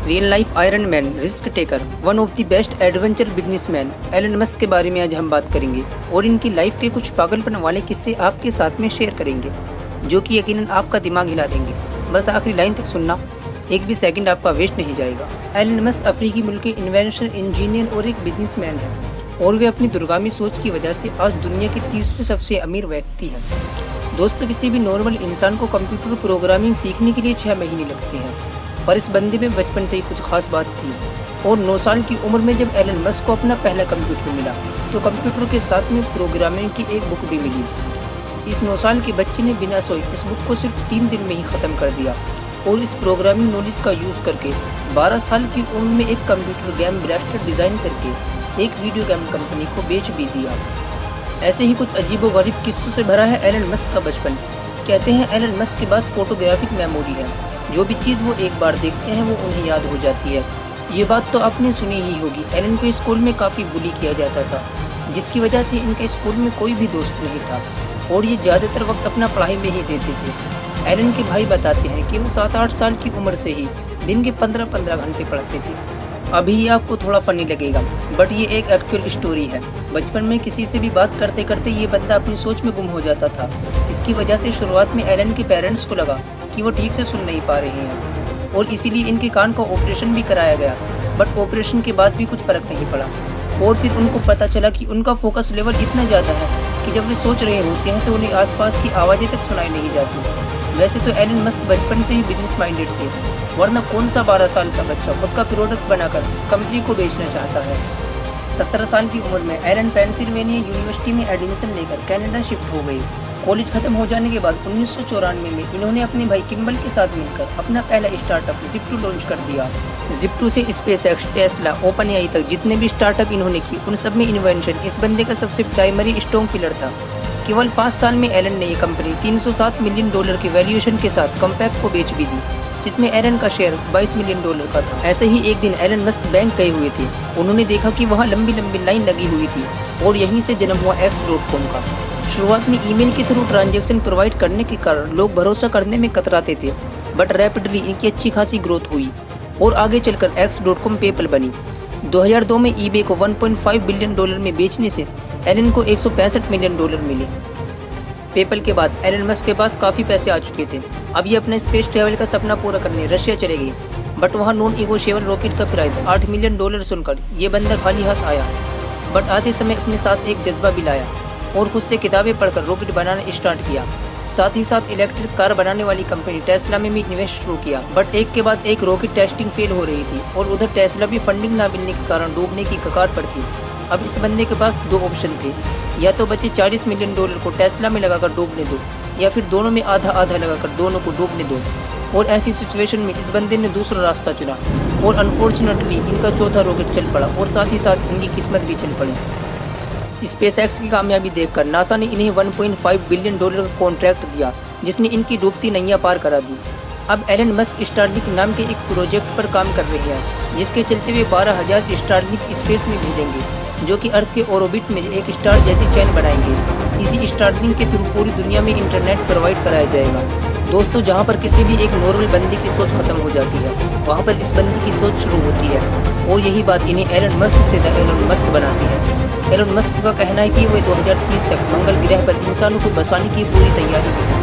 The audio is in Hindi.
Real life Iron Man, risk taker, one of the best adventure businessman Elon Musk के बारे में आज हम बात करेंगे और इनकी लाइफ के कुछ पागलपन वाले किस्से आपके साथ में शेयर करेंगे जो कि यकीनन आपका दिमाग हिला देंगे। बस आखिरी लाइन तक सुनना, एक भी सेकंड आपका वेस्ट नहीं जाएगा। एलन मस्क अफ्रीकी मुल्क के इन्वेंशन, इंजीनियर और एक बिजनेसमैन है और वे अपनी दूरगामी सोच की वजह से आज दुनिया के 30वें सबसे अमीर व्यक्ति हैं। दोस्तों, किसी भी नॉर्मल इंसान को कंप्यूटर प्रोग्रामिंग सीखने के लिए 6 महीने लगते हैं, पर इस बंदे में बचपन से ही कुछ खास बात थी और 9 साल की उम्र में जब एलन मस्क को अपना पहला कंप्यूटर मिला तो कंप्यूटर के साथ में प्रोग्रामिंग की एक बुक भी मिली। इस 9 साल के बच्चे ने बिना सोए इस बुक को सिर्फ 3 दिन में ही ख़त्म कर दिया और इस प्रोग्रामिंग नॉलेज का यूज़ करके 12 साल की उम्र में एक कंप्यूटर गेम ब्लास्टर डिज़ाइन करके एक वीडियो गेम कंपनी को बेच भी दिया। ऐसे ही कुछ अजीबोगरीब किस्सों से भरा है एलन मस्क का बचपन। कहते हैं एलन मस्क के पास फोटोग्राफिक मेमोरी है, जो भी चीज़ वो एक बार देखते हैं वो उन्हें याद हो जाती है। ये बात तो आपने सुनी ही होगी, एलन को स्कूल में काफ़ी बुली किया जाता था, जिसकी वजह से इनके स्कूल में कोई भी दोस्त नहीं था और ये ज़्यादातर वक्त अपना पढ़ाई में ही देते थे। एलन के भाई बताते हैं कि वो 7-8 साल की उम्र से ही दिन के 15-15 घंटे पढ़ते थे। अभी ये आपको थोड़ा फनी लगेगा, बट ये एक एक्चुअल स्टोरी है। बचपन में किसी से भी बात करते करते ये बंदा अपनी सोच में गुम हो जाता था। इसकी वजह से शुरुआत में एलन के पेरेंट्स को लगा कि वो ठीक से सुन नहीं पा रहे हैं और इसीलिए इनके कान का ऑपरेशन भी कराया गया, बट ऑपरेशन के बाद भी कुछ फ़र्क नहीं पड़ा। और फिर उनको पता चला कि उनका फोकस लेवल इतना ज़्यादा है कि जब वे सोच रहे होते हैं तो उन्हें आसपास की आवाज़ें तक सुनाई नहीं जाती। वैसे तो एलन मस्क बचपन से ही बिजनेस माइंडेड थे, वरना कौन सा 12 साल का बच्चा खुद का प्रोडक्ट बनाकर कंपनी को बेचना चाहता है। 17 साल की उम्र में एलन पेंसिल्वेनिया यूनिवर्सिटी में एडमिशन लेकर कनाडा शिफ्ट हो गए। कॉलेज खत्म हो जाने के बाद 1994 में इन्होंने अपने भाई किम्बल के साथ मिलकर अपना पहला स्टार्टअप जिप्टो लॉन्च कर दिया। जिप्टो से स्पेसएक्स, टेस्ला, ओपनएआई तक जितने भी स्टार्टअप इन्होंने की उन सब में इन्वेंशन इस बंदे का सबसे प्राइमरी स्ट्रॉन्ग पिलर था। केवल 5 साल में एलन ने ये कंपनी $307 मिलियन के वैल्यूएशन के साथ कॉम्पैक्ट को बेच भी दी, जिसमें एलन का शेयर $22 मिलियन का था। ऐसे ही एक दिन एलन मस्क बैंक गए हुए थे। उन्होंने देखा कि वहाँ लंबी लंबी लाइन लगी हुई थी और यहीं से जन्म हुआ X.com का। शुरुआत में ईमेल के थ्रू ट्रांजैक्शन प्रोवाइड करने के कारण लोग भरोसा करने में कतराते थे, बट रैपिडली इनकी अच्छी खासी ग्रोथ हुई और आगे चलकर X.com पेपल बनी। 2002 में eBay को $1.5 बिलियन में बेचने से एलन को $165 मिलियन मिले। पेपल के बाद एलन मस्क के पास काफ़ी पैसे आ चुके थे। अब ये अपने स्पेस ट्रैवल का सपना पूरा करने रशिया चले गए, बट वहाँ नॉन नेगोशिएबल रॉकेट का प्राइस $8 मिलियन सुनकर ये बंदा खाली हाथ आया, बट आते समय अपने साथ एक जज्बा भी लाया और खुद से किताबें पढ़कर रॉकेट बनाना स्टार्ट किया। साथ ही साथ इलेक्ट्रिक कार बनाने वाली कंपनी टेस्ला में भी इन्वेस्ट शुरू किया, बट एक के बाद एक रॉकेट टेस्टिंग फेल हो रही थी और उधर टेस्ला भी फंडिंग ना मिलने के कारण डूबने की कगार पर थी। अब इस बंदे के पास 2 ऑप्शन थे, या तो बचे $40 मिलियन को टेस्ला में लगाकर डूबने दो, या फिर दोनों में आधा आधा लगाकर दोनों को डूबने दो। और ऐसी सिचुएशन में इस बंदे ने दूसरा रास्ता चुना और अनफॉर्चुनेटली इनका चौथा रॉकेट चल पड़ा और साथ ही साथ इनकी किस्मत भी चल पड़ी। स्पेसएक्स की कामयाबी देखकर नासा ने इन्हें $1.5 बिलियन का कॉन्ट्रैक्ट दिया, जिसने इनकी डूबती नैया पार करा दी। अब एलन मस्क स्टारलिंक नाम के एक प्रोजेक्ट पर काम कर रहे हैं, जिसके चलते हुए 12,000 स्टारलिंक स्पेस में भेजेंगे, जो कि अर्थ के ऑर्बिट में एक स्टार जैसी चैन बनाएंगे। इसी स्टारलिंक के थ्रू पूरी दुनिया में इंटरनेट प्रोवाइड कराया जाएगा। दोस्तों, जहाँ पर किसी भी एक नॉर्मल बंदे की सोच खत्म हो जाती है, वहाँ पर इस बंदे की सोच शुरू होती है और यही बात इन्हें एलन मस्क से एलन मस्क बनाती है। एलन मस्क का कहना है कि वे 2030 तक मंगल ग्रह पर इंसानों को बसाने की पूरी तैयारी में हैं।